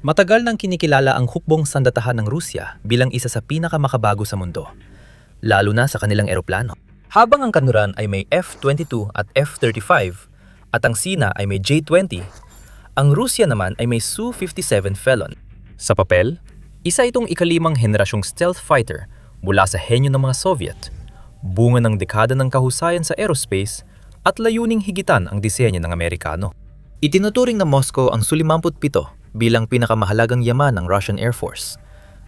Matagal nang kinikilala ang hukbong sandatahan ng Rusya bilang isa sa pinakamakabago sa mundo, lalo na sa kanilang eroplano. Habang ang kanluran ay may F-22 at F-35 at ang Sina ay may J-20, ang Rusya naman ay may Su-57 Felon. Sa papel, isa itong ikalimang henerasyong stealth fighter mula sa henyo ng mga Soviet, bunga ng dekada ng kahusayan sa aerospace at layuning higitan ang disenyo ng Amerikano. Itinuturing ng Moscow ang Su-57 bilang pinakamahalagang yaman ng Russian Air Force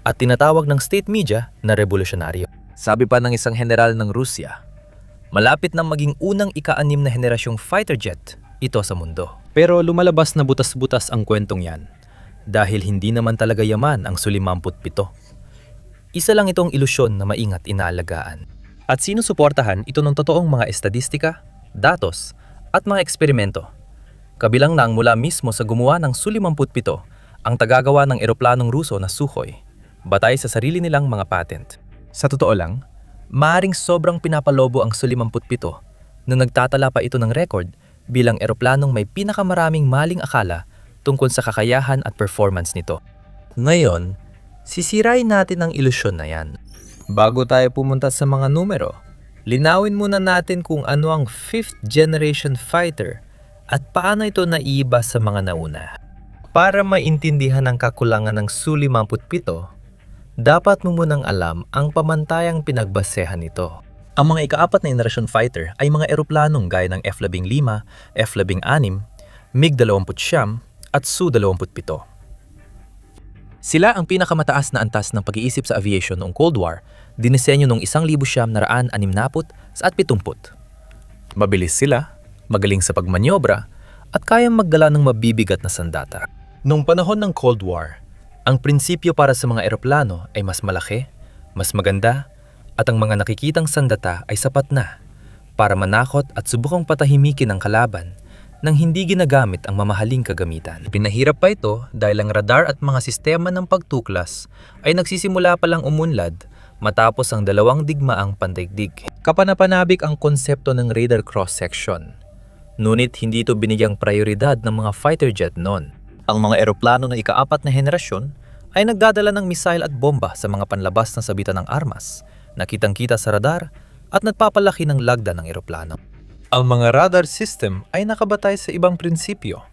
at tinatawag ng state media na revolusyonaryo. Sabi pa ng isang general ng Rusya, malapit nang maging unang ika-6 na henerasyong fighter jet ito sa mundo. Pero lumalabas na butas-butas ang kwentong yan dahil hindi naman talaga yaman ang Su-57. Isa lang itong ilusyon na maingat inaalagaan. At sinusuportahan ito ng totoong mga estadistika, datos at mga eksperimento. Kabilang na ang mula mismo sa gumawa ng Su-57 ang tagagawa ng eroplanong Ruso na Sukhoi, batay sa sarili nilang mga patent. Sa totoo lang, maaaring sobrang pinapalobo ang Su-57 nung nagtatala pa ito ng record bilang eroplanong may pinakamaraming maling akala tungkol sa kakayahan at performance nito. Ngayon, sisirain natin ang ilusyon na yan. Bago tayo pumunta sa mga numero, linawin muna natin kung ano ang 5th generation fighter at paano ito naiiba sa mga nauna. Para maintindihan ang kakulangan ng Su-57, dapat mo munang alam ang pamantayang pinagbasehan nito. Ang mga ika-4 na henerasyon fighter ay mga eroplanong gaya ng F-15, F-16, MiG-29 at Su-27. Sila ang pinakamataas na antas ng pag-iisip sa aviation noong Cold War, dinisenyo noong 1960 at 70. Mabilis sila, magaling sa pagmanyobra, at kayang maggala ng mabibigat na sandata. Noong panahon ng Cold War, ang prinsipyo para sa mga eroplano ay mas malaki, mas maganda, at ang mga nakikitang sandata ay sapat na para manakot at subukang patahimikin ang kalaban nang hindi ginagamit ang mamahaling kagamitan. Pinahirap pa ito dahil ang radar at mga sistema ng pagtuklas ay nagsisimula palang umunlad matapos ang 2 digmaang pandaigdig. Kapanapanabik ang konsepto ng radar cross-section. Ngunit hindi ito binigyang prioridad ng mga fighter jet noon. Ang mga eroplano na ika-4 na henerasyon ay nagdadala ng missile at bomba sa mga panlabas na sabitan ng armas, nakitang-kita sa radar at nagpapalaki ng lagda ng eroplano. Ang mga radar system ay nakabatay sa ibang prinsipyo,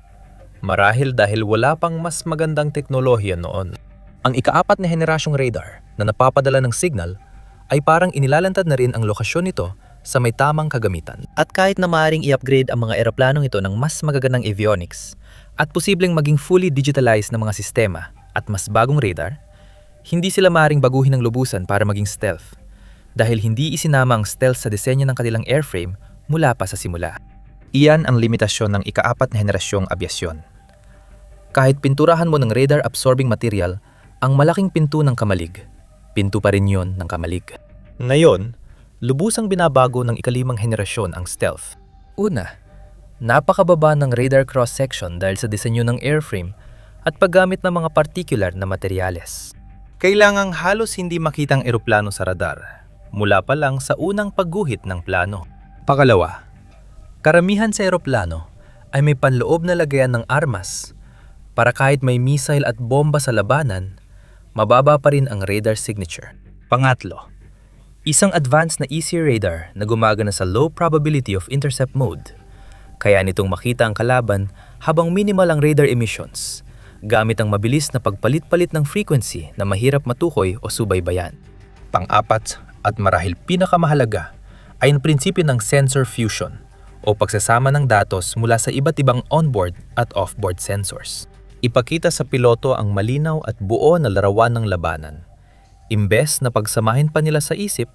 marahil dahil wala pang mas magandang teknolohiya noon. Ang ika-4 na henerasyong radar na napapadala ng signal ay parang inilalantad na rin ang lokasyon nito sa may tamang kagamitan. At kahit na maaaring i-upgrade ang mga eroplanong ito ng mas magagandang avionics at posibleng maging fully digitalized na mga sistema at mas bagong radar, hindi sila maaaring baguhin ng lubusan para maging stealth dahil hindi isinama ang stealth sa disenyo ng kanilang airframe mula pa sa simula. Iyan ang limitasyon ng ika-4 na henerasyong abyasyon. Kahit pinturahan mo ng radar-absorbing material ang malaking pinto ng kamalig, pinto pa rin yun ng kamalig. Ngayon, lubusang binabago ng ika-5 henerasyon ang stealth. Una, napakababa ng radar cross-section dahil sa disenyo ng airframe at paggamit ng mga partikular na materyales. Kailangang halos hindi makitang eroplano sa radar, mula pa lang sa unang pagguhit ng plano. Pangalawa, karamihan sa eroplano ay may panloob na lagayan ng armas para kahit may missile at bomba sa labanan, mababa pa rin ang radar signature. Pangatlo, isang advanced na easy radar na gumagana sa low probability of intercept mode. Kaya nitong makita ang kalaban habang minimal ang radar emissions, gamit ang mabilis na pagpalit-palit ng frequency na mahirap matukoy o subaybayan. Pang-apat at marahil pinakamahalaga ay ang prinsipyo ng sensor fusion o pagsasama ng datos mula sa iba't ibang onboard at offboard sensors. Ipakita sa piloto ang malinaw at buo na larawan ng labanan. Imbes na pagsamahin pa nila sa isip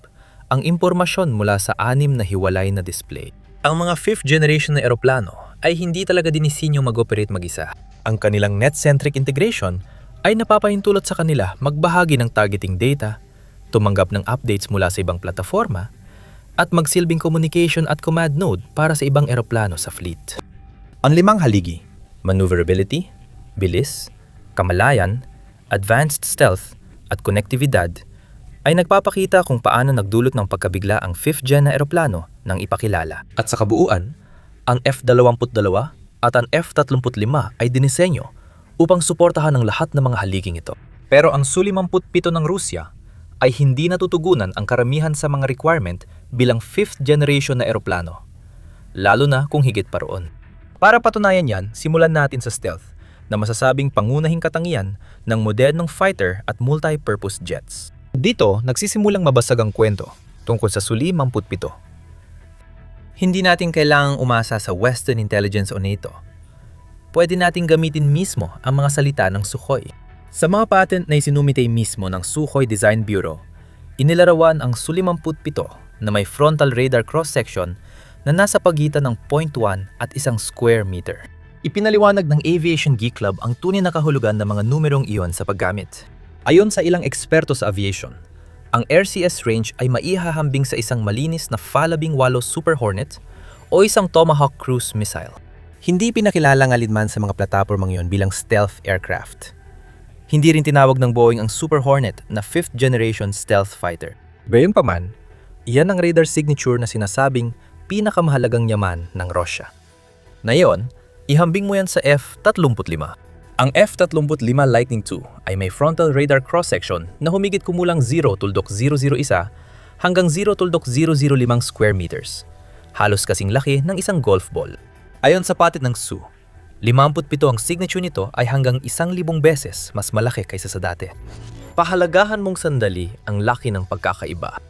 ang impormasyon mula sa 6 na hiwalay na display. Ang mga 5th generation na eroplano ay hindi talaga dinisenyong mag-operate mag-isa. Ang kanilang net-centric integration ay napapahintulot sa kanila magbahagi ng targeting data, tumanggap ng updates mula sa ibang plataforma, at magsilbing communication at command node para sa ibang eroplano sa fleet. Ang 5 haligi, maneuverability, bilis, kamalayan, advanced stealth, at konektibidad ay nagpapakita kung paano nagdulot ng pagkabigla ang 5th gen na eroplano ng ipakilala. At sa kabuuan, ang F-22 at ang F-35 ay dinisenyo upang suportahan ang lahat ng mga haliging ito. Pero ang Su-57 ng Rusya ay hindi natutugunan ang karamihan sa mga requirement bilang 5th generation na eroplano, lalo na kung higit pa roon. Para patunayan yan, simulan natin sa stealth na masasabing pangunahing katangian ng modernong fighter at multi-purpose jets. Dito, nagsisimulang mabasag ang kwento tungkol sa Su-57. Hindi natin kailangang umasa sa Western intelligence o NATO. Pwede nating gamitin mismo ang mga salita ng Sukhoi. Sa mga patent na isinumite mismo ng Sukhoi Design Bureau, inilarawan ang Su-57 na may frontal radar cross-section na nasa pagitan ng 0.1 at 1 square meter. Ipinaliwanag ng Aviation Geek Club ang tunay na kahulugan ng mga numerong iyon sa paggamit. Ayon sa ilang eksperto sa aviation, ang RCS range ay maihahambing sa isang malinis na Fa-18 Super Hornet o isang Tomahawk cruise missile. Hindi pinakilalang alinman sa mga platapormang iyon bilang stealth aircraft. Hindi rin tinawag ng Boeing ang Super Hornet na 5th generation stealth fighter. Gayunpaman, iyan ang radar signature na sinasabing pinakamahalagang yaman ng Russia. Ngayon, ihambing mo yan sa F-35. Ang F-35 Lightning II ay may frontal radar cross-section na humigit kumulang 0.001 hanggang 0.005 square meters. Halos kasing laki ng isang golf ball. Ayon sa patent ng Su, 57 ang signature nito ay hanggang 1,000 beses mas malaki kaysa sa dati. Pahalagahan mong sandali ang laki ng pagkakaiba.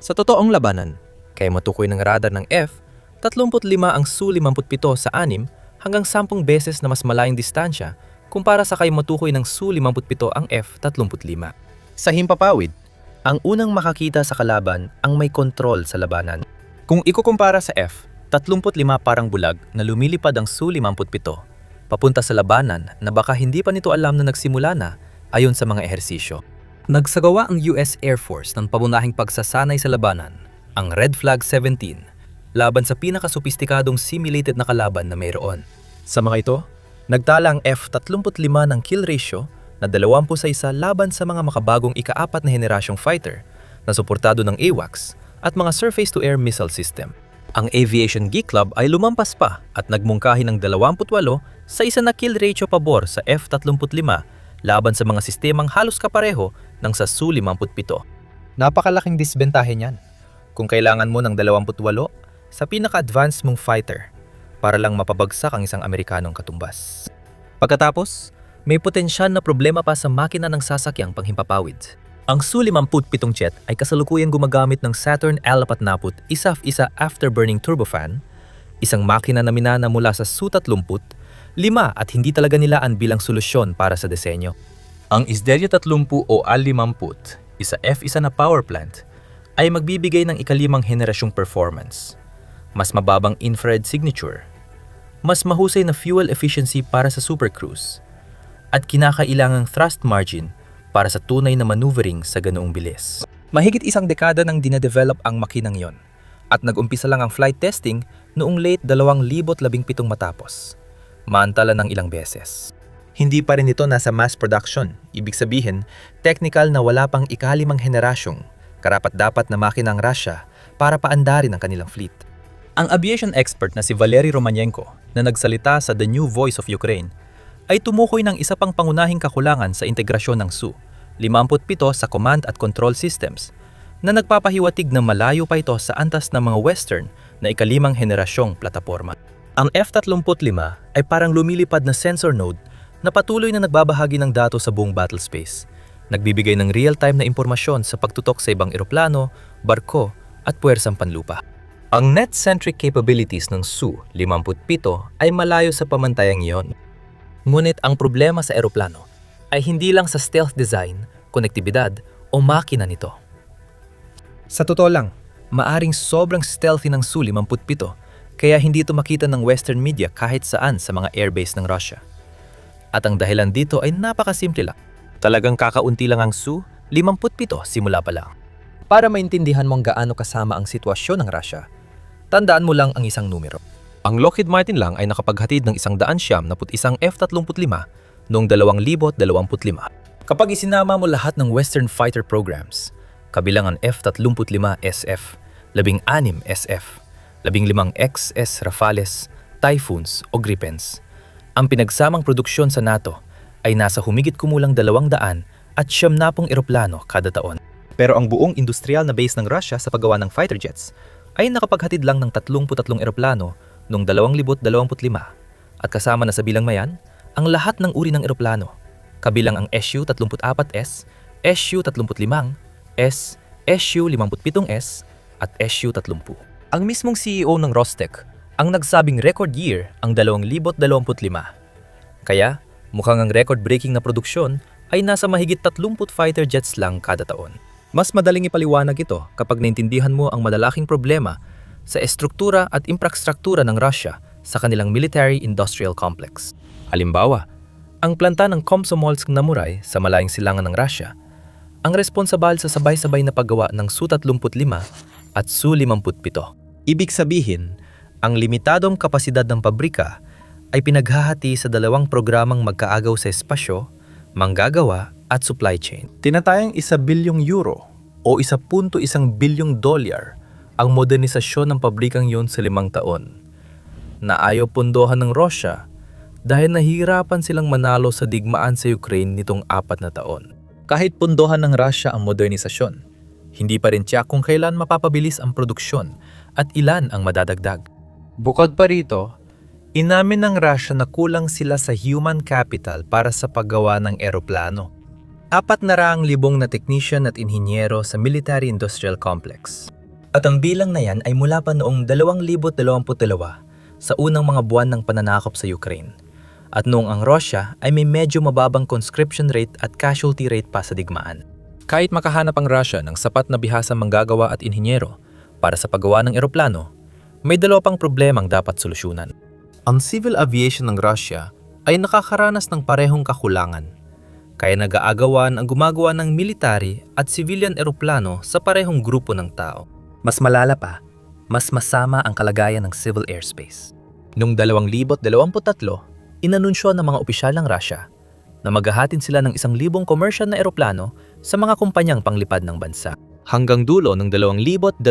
Sa totoong labanan, kaya matukoy ng radar ng F-35 ang Su-57 sa 6 hanggang 10 beses na mas malayong distansya kumpara sa kay matukoy ng Su-57 ang F-35. Sa himpapawid, ang unang makakita sa kalaban ang may kontrol sa labanan. Kung ikukumpara sa F-35 parang bulag na lumilipad ang Su-57 papunta sa labanan na baka hindi pa nito alam na nagsimula na ayon sa mga ehersisyo. Nagsagawa ang US Air Force ng pamunahing pagsasanay sa labanan, ang Red Flag 17, laban sa pinakasopistikadong simulated na kalaban na mayroon. Sa mga ito, nagtala ang F-35 ng kill ratio na 20-1 laban sa mga makabagong ika-4 na henerasyong fighter na suportado ng AWACS at mga surface-to-air missile system. Ang Aviation Geek Club ay lumampas pa at nagmungkahi ng 28 sa isa na kill ratio pabor sa F-35 laban sa mga sistemang halos kapareho ng sa Su-57. Napakalaking disbentahe niyan kung kailangan mo ng 28 sa pinaka-advanced mong fighter para lang mapabagsak ang isang Amerikanong katumbas. Pagkatapos, may potensyal na problema pa sa makina ng sasakyang panghimpapawid. Ang Su-57 jet ay kasalukuyang gumagamit ng Saturn L-40 isa-isa afterburning turbofan, isang makina na minana mula sa Su-30, 5 at hindi talaga nilaan bilang solusyon para sa disenyo. Ang Isderya-30 o Al-50, isa F-1 na power plant, ay magbibigay ng ika-5 henerasyong performance, mas mababang infrared signature, mas mahusay na fuel efficiency para sa supercruise, at kinakailangang thrust margin para sa tunay na maneuvering sa ganoong bilis. Mahigit isang dekada nang dinadevelop ang makinang yon, at nag-umpisa lang ang flight testing noong late 2017 matapos, maantala ng ilang beses. Hindi pa rin ito nasa mass production, ibig sabihin, technical na wala pang ika-5 henerasyong karapat-dapat na makinang Russia para paandarin ang kanilang fleet. Ang aviation expert na si Valery Romanenko na nagsalita sa The New Voice of Ukraine ay tumukoy ng isa pang pangunahing kakulangan sa integrasyon ng Su-57 sa command at control systems na nagpapahiwatig na malayo pa ito sa antas ng mga Western na ika-5 henerasyong plataporma. Ang F-35 ay parang lumilipad na sensor node na patuloy na nagbabahagi ng datos sa buong battle space, nagbibigay ng real-time na impormasyon sa pagtutok sa ibang eroplano, barko at puwersang panlupa. Ang net-centric capabilities ng Su-57 ay malayo sa pamantayang iyon. Ngunit ang problema sa eroplano ay hindi lang sa stealth design, konektibidad o makina nito. Sa totoo lang, maaring sobrang stealthy ng Su-57 kaya hindi ito makita ng Western media kahit saan sa mga airbase ng Russia. At ang dahilan dito ay napakasimple lang. Talagang kakaunti lang ang Su-57 simula pa lang. Para maintindihan mo ang gaano kasama ang sitwasyon ng Russia, tandaan mo lang ang isang numero. Ang Lockheed Martin lang ay nakapaghatid ng 171 F-35 noong 2025. Kapag isinama mo lahat ng Western fighter programs, kabilang ang F-35SF, 16 SF, 15 XS Rafales, Typhoons o Gripens, ang pinagsamang produksyon sa NATO ay nasa humigit kumulang 200 at 70 eroplano kada taon. Pero ang buong industrial na base ng Russia sa paggawa ng fighter jets ay nakapaghatid lang ng 33 eroplano noong 2025 at kasama na sa bilang mayan ang lahat ng uri ng eroplano, kabilang ang Su-34S, Su-35S, Su-57S at Su-30. Ang mismong CEO ng Rostec ang nagsabing record year ang 2025. Kaya mukhang ang record-breaking na produksyon ay nasa mahigit 30 fighter jets lang kada taon. Mas madaling ipaliwanag ito kapag naintindihan mo ang malalaking problema sa estruktura at infrastruktura ng Russia sa kanilang military-industrial complex. Halimbawa, ang planta ng Komsomolsk na Muray sa malayang silangan ng Russia ang responsabal sa sabay-sabay na paggawa ng Su-35 at Su-57. Ibig sabihin, ang limitadong kapasidad ng pabrika ay pinaghahati sa dalawang programang magkaagaw sa espasyo, manggagawa at supply chain. Tinatayang €1 o $1.1 bilyong ang modernisasyon ng pabrikang yon sa 5 taon, na ayaw pundohan ng Russia dahil nahihirapan silang manalo sa digmaan sa Ukraine nitong 4 na taon. Kahit pundohan ng Russia ang modernisasyon, hindi pa rin tiyak kung kailan mapapabilis ang produksyon at ilan ang madadagdag. Bukod pa rito, inamin ng Russia na kulang sila sa human capital para sa paggawa ng eroplano. 400,000 na technician at inhinyero sa military-industrial complex. At ang bilang na yan ay mula pa noong 2022 sa unang mga buwan ng pananakop sa Ukraine. At noong ang Russia ay may medyo mababang conscription rate at casualty rate pa sa digmaan. Kahit makahanap ang Russia ng sapat na bihasang manggagawa at inhinyero para sa paggawa ng eroplano, may 2 pang problemang dapat solusyonan. Ang civil aviation ng Russia ay nakakaranas ng parehong kakulangan, kaya nag-aagawan ang gumagawa ng military at civilian eroplano sa parehong grupo ng tao. Mas malala pa, mas masama ang kalagayan ng civil airspace. Noong 2023, inanunsyo ng mga opisyal ng Russia na maghahatid sila ng 1,000 commercial na eroplano sa mga kumpanyang panglipad ng bansa. Hanggang dulo ng 2025,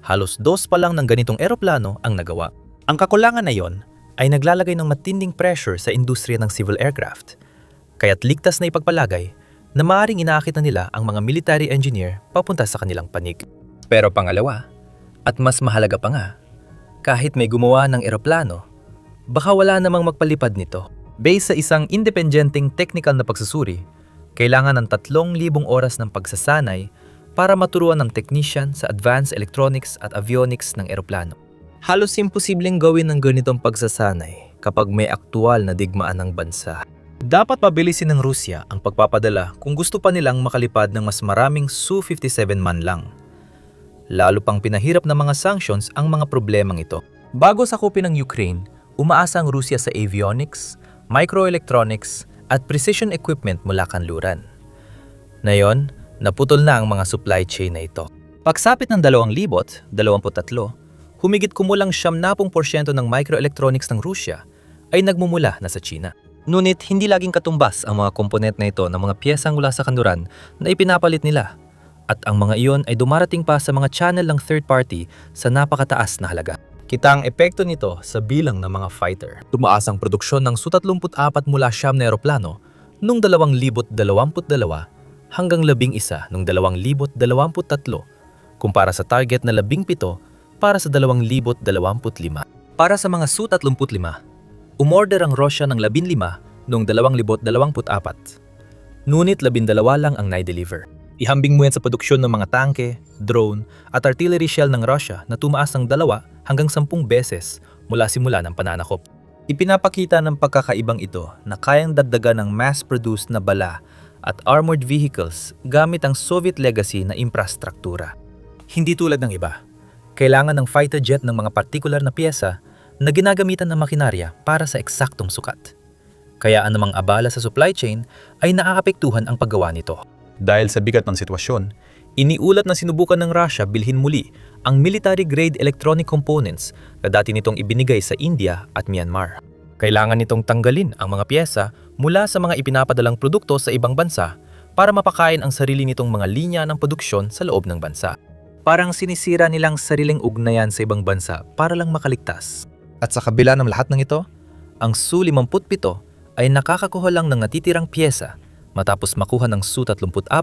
halos 2 pa lang ng ganitong eroplano ang nagawa. Ang kakulangan na yon ay naglalagay ng matinding pressure sa industriya ng civil aircraft, kaya't ligtas na ipagpalagay na maaaring inaakit na nila ang mga military engineer papunta sa kanilang panig. Pero pangalawa, at mas mahalaga pa nga, kahit may gumawa ng eroplano, baka wala namang magpalipad nito. Based sa isang independenteng technical na pagsusuri, kailangan ng 3,000 oras ng pagsasanay para maturuan ng technician sa advanced electronics at avionics ng eroplano. Halos imposibleng gawin ng ganitong pagsasanay kapag may aktual na digmaan ng bansa. Dapat pabilisin ng Rusya ang pagpapadala kung gusto pa nilang makalipad ng mas maraming Su-57 man lang. Lalo pang pinahirap ng mga sanctions ang mga problemang ito. Bago sakupin ng Ukraine, umaasa ang Rusya sa avionics, microelectronics at precision equipment mula kanluran. Ngayon, naputol na ang mga supply chain na ito. Pagsapit ng 2023, humigit kumulang 70% ng microelectronics ng Rusya ay nagmumula na sa China. Ngunit hindi laging katumbas ang mga komponent na ito ng mga piyesang mula sa kanluran na ipinapalit nila. At ang mga iyon ay dumarating pa sa mga channel ng third party sa napakataas na halaga. Kita ang epekto nito sa bilang ng mga fighter. Tumaas ang produksyon ng Su-34 mula siyam na eroplano noong 2022 hanggang 11 noong 2023 kumpara sa target na 17 para sa 2025. Para sa mga Su-35, umorder ang Russia ng 15 noong 2024. Ngunit 12 lang ang na-deliver. Ihambing mo yan sa produksyon ng mga tangke, drone at artillery shell ng Russia na tumaas ng 2 hanggang 10 beses mula simula ng pananakop. Ipinapakita ng pagkakaibang ito na kayang dagdagan ng mass-produced na bala at armored vehicles gamit ang Soviet legacy na infrastruktura. Hindi tulad ng iba, kailangan ng fighter jet ng mga partikular na piyesa na ginagamitan ng makinarya para sa eksaktong sukat. Kaya anumang abala sa supply chain ay nakakapektuhan ang paggawa nito. Dahil sa bigat ng sitwasyon, iniulat na sinubukan ng Russia bilhin muli ang military-grade electronic components na dati nitong ibinigay sa India at Myanmar. Kailangan nitong tanggalin ang mga piyesa mula sa mga ipinapadalang produkto sa ibang bansa para mapakain ang sarili nitong mga linya ng produksyon sa loob ng bansa. Parang sinisira nilang sariling ugnayan sa ibang bansa para lang makaligtas. At sa kabila ng lahat ng ito, ang Su-57 ay nakakakuha lang ng natitirang pyesa matapos makuha ng Su-34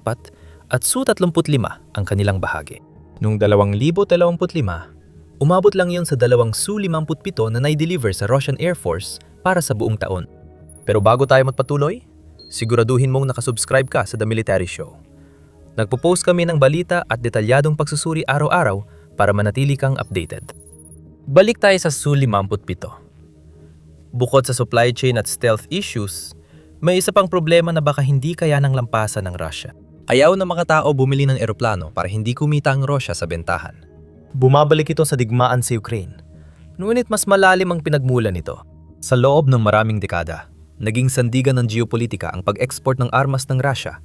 at Su-35 ang kanilang bahagi. Noong 2025, umabot lang yon sa 2 Su-57 na nai-deliver sa Russian Air Force para sa buong taon. Pero bago tayo magpatuloy, siguraduhin mong nakasubscribe ka sa The Military Show. Nagpo-post kami ng balita at detalyadong pagsusuri araw-araw para manatili kang updated. Balik tayo sa Su-57. Bukod sa supply chain at stealth issues, may isa pang problema na baka hindi kaya ng lampasan ng Russia. Ayaw na mga tao bumili ng eroplano para hindi kumita ang Russia sa bentahan. Bumabalik ito sa digmaan sa Ukraine. Ngunit mas malalim ang pinagmulan nito. Sa loob ng maraming dekada, naging sandigan ng geopolitika ang pag-export ng armas ng Russia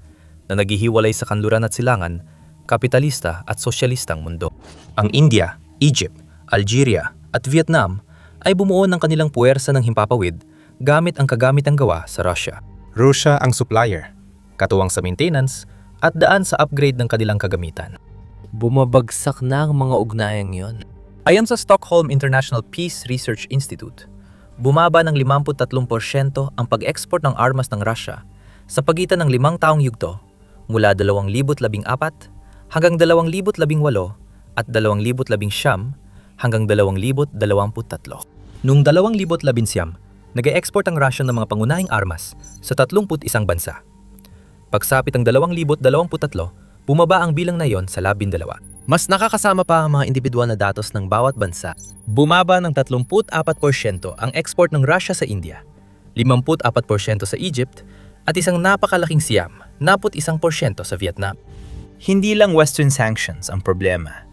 na naghihiwalay sa kanluran at silangan, kapitalista at sosyalistang mundo. Ang India, Egypt, Algeria at Vietnam ay bumuo ng kanilang puwersa ng himpapawid gamit ang kagamitang gawa sa Russia. Russia ang supplier, katuwang sa maintenance at daan sa upgrade ng kanilang kagamitan. Bumabagsak na ang mga ugnayang yon. Ayon sa Stockholm International Peace Research Institute, bumaba ng 53% ang pag-export ng armas ng Russia sa pagitan ng 5 taong yugto mula 2014 hanggang 2018 at 2019 hanggang 2023. Noong 2019, nag-e-export ang Russia ng mga pangunahing armas sa 31 bansa. Pagsapit ang 2023, bumaba ang bilang na yon sa 12. Mas nakakasama pa ang mga individual na datos ng bawat bansa. Bumaba ng 34% ang export ng Russia sa India, 54% sa Egypt, at isang napakalaking siyam, 41% sa Vietnam. Hindi lang Western sanctions ang problema.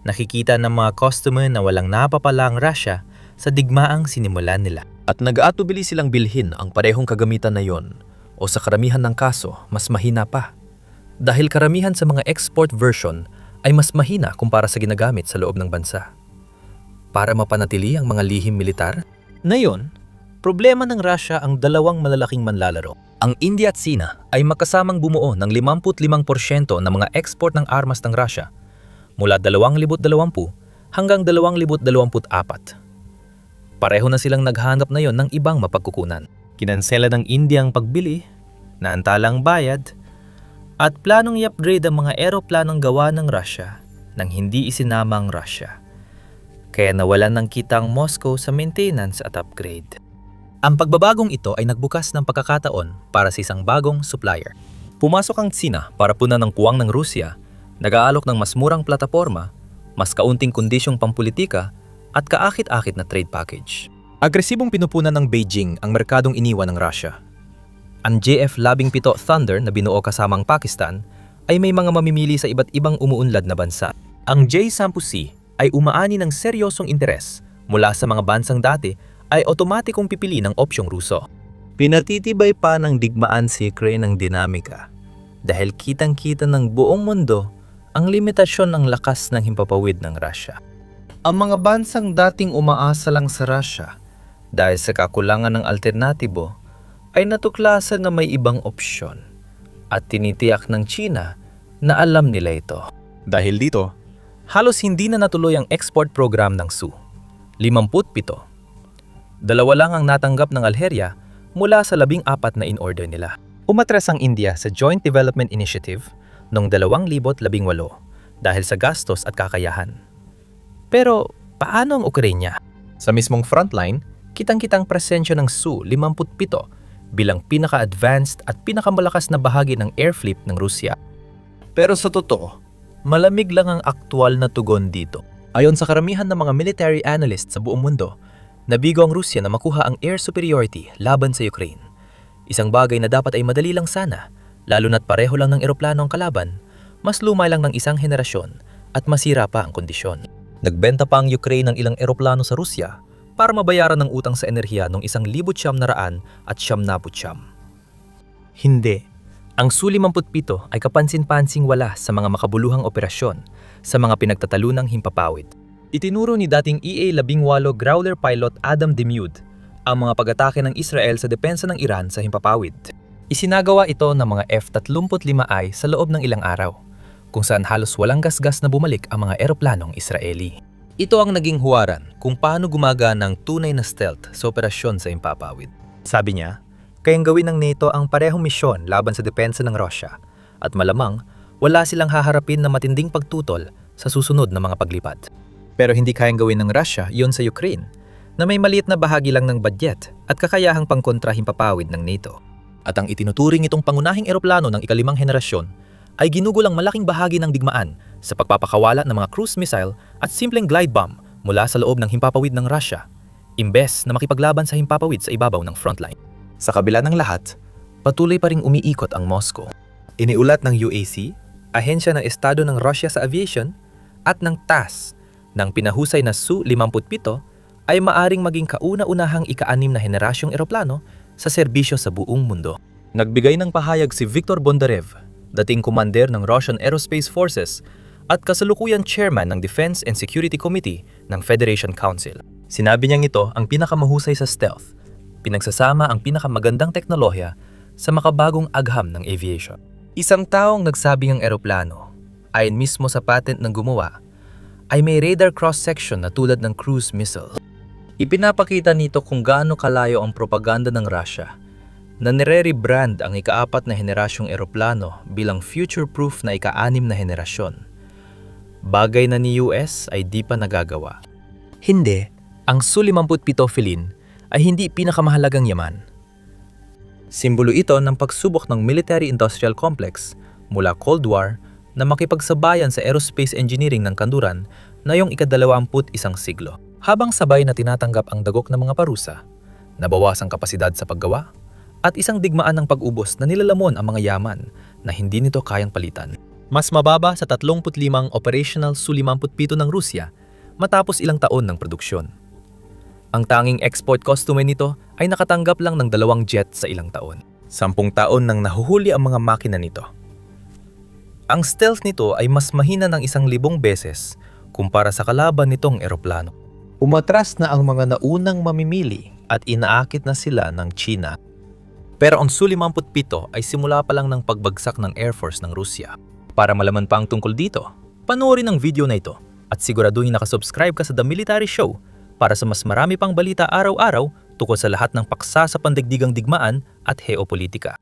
Nakikita ng mga customer na walang napapala ang Russia sa digmaang sinimulan nila. At nag-aatubili silang bilhin ang parehong kagamitan na yon o sa karamihan ng kaso, mas mahina pa. Dahil karamihan sa mga export version ay mas mahina kumpara sa ginagamit sa loob ng bansa. Para mapanatili ang mga lihim militar, na yon, problema ng Russia ang dalawang malalaking manlalaro. Ang India at Sina ay magkasamang bumuo ng 55% ng mga export ng armas ng Russia mula 2020 hanggang 2024. Pareho na silang naghanap na yon ng ibang mapagkukunan. Kinansela ng India ang pagbili, naantalang bayad, at planong i-upgrade ang mga eroplanong gawa ng Russia nang hindi isinama ang Russia. Kaya nawalan ng kita ang Moscow sa maintenance at upgrade. Ang pagbabagong ito ay nagbukas ng pagkakataon para sa isang bagong supplier. Pumasok ang Tsina para punan ng kuwang ng Rusya, nag-aalok ng mas murang plataporma, mas kaunting kondisyong pampulitika, at kaakit-akit na trade package. Agresibong pinupunan ng Beijing ang merkadong iniwan ng Russia. Ang JF-17 Thunder na binuo kasamang Pakistan ay may mga mamimili sa iba't ibang umuunlad na bansa. Ang J-10C ay umaani ng seryosong interes mula sa mga bansang dati ay otomatikong pipili ng opsyong Ruso. Pinatitibay pa ng digmaan si Ukraine ng dinamika dahil kitang-kita ng buong mundo ang limitasyon ng lakas ng himpapawid ng Russia. Ang mga bansang dating umaasa lang sa Russia dahil sa kakulangan ng alternatibo ay natuklasan na may ibang opsyon at tinitiyak ng China na alam nila ito. Dahil dito, halos hindi na natuloy ang export program ng Su-57. 2 lang ang natanggap ng Algeria mula sa 14 na in-order nila. Umatras ang India sa Joint Development Initiative noong 2018 dahil sa gastos at kakayahan. Pero paano ang Ukraine? Sa mismong frontline, kitang-kitang presensya ng Su-57 bilang pinaka-advanced at pinakamalakas na bahagi ng air fleet ng Rusya. Pero sa totoo, malamig lang ang aktwal na tugon dito. Ayon sa karamihan ng mga military analysts sa buong mundo, nabigo ang Rusya na makuha ang air superiority laban sa Ukraine. Isang bagay na dapat ay madali lang sana, lalo na't pareho lang ng eroplano ang kalaban, mas luma lang ng isang henerasyon at masira pa ang kondisyon. Nagbenta pa ang Ukraine ng ilang eroplano sa Rusya para mabayaran ng utang sa enerhiya noong 1999. Hindi. Ang Su-57 ay kapansin-pansing wala sa mga makabuluhang operasyon sa mga pinagtatalunang himpapawid. Itinuro ni dating EA-18 Growler pilot Adam Demude ang mga pag-atake ng Israel sa depensa ng Iran sa himpapawid. Isinagawa ito ng mga F-35I sa loob ng ilang araw, kung saan halos walang gasgas na bumalik ang mga eroplanong Israeli. Ito ang naging huwaran kung paano gumagana ang tunay na stealth sa operasyon sa himpapawid. Sabi niya, Kayang gawin ng NATO ang parehong misyon laban sa depensa ng Russia at malamang wala silang haharapin na matinding pagtutol sa susunod na mga paglipat. Pero hindi kayang gawin ng Russia yon sa Ukraine na may maliit na bahagi lang ng budget at kakayahang pangkontrahimpapawid ng NATO. At ang itinuturing itong pangunahing eroplano ng ikalimang henerasyon ay ginugulang malaking bahagi ng digmaan sa pagpapakawala ng mga cruise missile at simpleng glide bomb mula sa loob ng himpapawid ng Russia, imbes na makipaglaban sa himpapawid sa ibabaw ng frontline. Sa kabila ng lahat, patuloy pa ring umiikot ang Moscow. Iniulat ng UAC, Ahensya ng Estado ng Russia sa Aviation, at ng TASS ng pinahusay na Su-57 ay maaring maging kauna-unahang ika-6 na henerasyong eroplano sa serbisyo sa buong mundo. Nagbigay ng pahayag si Viktor Bondarev, dating commander ng Russian Aerospace Forces at kasalukuyan chairman ng Defense and Security Committee ng Federation Council. Sinabi niyang ito ang pinakamahusay sa stealth, pinagsasama ang pinakamagandang teknolohiya sa makabagong agham ng aviation. Isang taong nagsabi ng eroplano, ayon mismo sa patent ng gumawa, ay may radar cross-section na tulad ng cruise missile. Ipinapakita nito kung gaano kalayo ang propaganda ng Russia na nire-rebrand ang ika-4 na henerasyong eroplano bilang future-proof na ika-6 na henerasyon. Bagay na ni US ay di pa nagagawa. Hindi, ang Su-57 Philin ay hindi pinakamahalagang yaman. Simbolo ito ng pagsubok ng military-industrial complex mula Cold War na makipagsabayan sa aerospace engineering ng kanluran na yung ika-21 siglo. Habang sabay na tinatanggap ang dagok ng mga parusa, nabawas ang kapasidad sa paggawa, at isang digmaan ng pag-ubos na nilalamon ang mga yaman na hindi nito kayang palitan. Mas mababa sa 35 operational Su-57 ng Rusya matapos ilang taon ng produksyon. Ang tanging export customer nito ay nakatanggap lang ng 2 jet sa ilang taon. 10 taon nang nahuhuli ang mga makina nito. Ang stealth nito ay mas mahina ng 1,000 beses kumpara sa kalaban nitong eroplano. Umatras na ang mga naunang mamimili at inaakit na sila ng China. Pero ang Su-57 ay simula pa lang ng pagbagsak ng Air Force ng Rusya. Para malaman pa ang tungkol dito, panoorin ang video na ito at siguraduhin nakasubscribe ka sa The Military Show para sa mas marami pang balita araw-araw tungkol sa lahat ng paksa sa pandaigdigang digmaan at heopolitika.